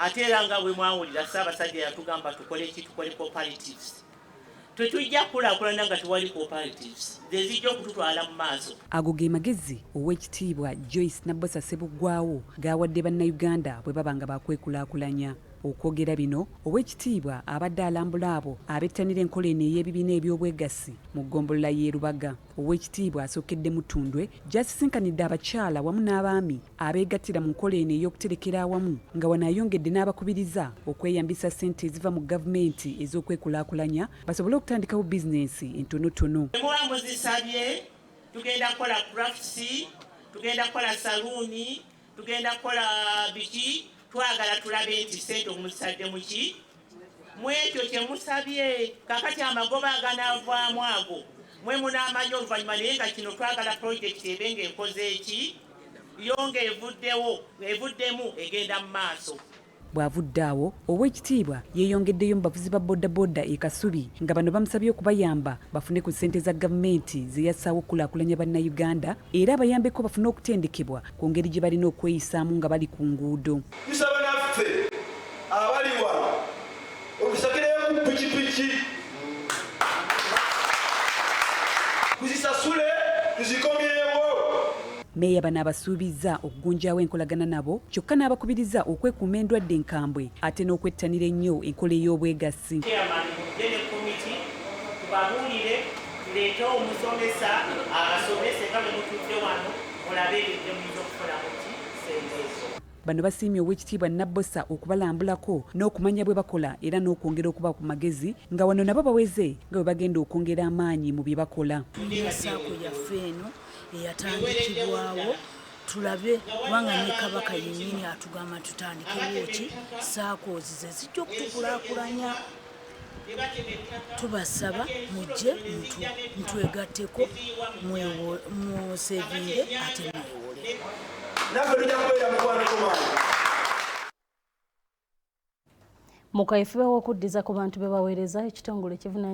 ate era nga bwe mwawulira Ssaabasajja yatugamba tukole cooperatives. Tetujja kulaakulana nga tewali cooperatives zezijja okututwala mu maaso. Ago ge magezi Oweekitiibwa Joyce Nabbosa Ssebuggwawo gaawadde bannayuganda bwe baba nga bakwekulaakulanya. Okwogera bino Oweekitiibwa abadde alambula abo abettanira enkola eno ey'ebibiina eby'obwegassi mu ggombolola y'e Lubaga. Oweekitiibwa asookedde mu Ttundwe gy'asisinkanidde abakyala wamu n'abaami abeegattira mu nkola eno ey'okuterekera awamu nga wano ayongedde n'abakubiriza okweyambisa ssente eziva mu gavumenti ez'okwekulaakulanya basobole okutandikawo bizinensi entonotono. Muba muzisabye tugenda kukola crafts, tugenda kukola saluuni, tugenda kukola biki. Twagala tulabe nti ssente omusadde muki mwekyo kye musabye kakati amagoba aganaavaamu ago mwe munaamanya oluvannyuma naye nga kino twagala pulojekiti ebe ng'ekoze eki yonga evuddemu egenda mu maaso. Bw'avudde awo Oweekitiibwa yeeyongeddeyo mu bavuzi ba bodaboda e Kasubi nga bano bamusabye okubayamba bafune ku ssente za gavumenti ze yassaawo okukulaakulanya bannayuganda era abayambeko bafune okutendekebwa ku ngeri gye balina okweyisaamu nga bali ku nguudo. Tusaba naffe abali wano okusakireyo ku pikipiki kuzisasule tuzikomyewo. Meeya bano abasuubizza okugunjaawo enkolagana nabo kyokka n'abakubiriza okwekuuma endwadde enkambwe ate n'okwettanira ennyo enkola ey'obwegassi. Tubabuulire tuleete omusomesa abasomese nga bwe mutudde wano mulabe ebyo muyinza okukola muki ssente ezo. Bano basiimye Oweekitiibwa Nabbosa okubalambulako n'okumanya bwe bakola era n'okwongera okuba ku magezi nga wano nabo baweze nga bwe bagenda okwongera amaanyi mu bye bakola. Saako yaffe eno eyatandikibwawo tulabe kubanga ne Kabaka yennyini atugamba tutandikewo ki saako ze zijja okutukulaakulanya. Tubasaba mujje mutwegatteko musevinge ate mwewole. Mu kaifube w'okuddiza ku bantu be baweereza ekitongole kivuna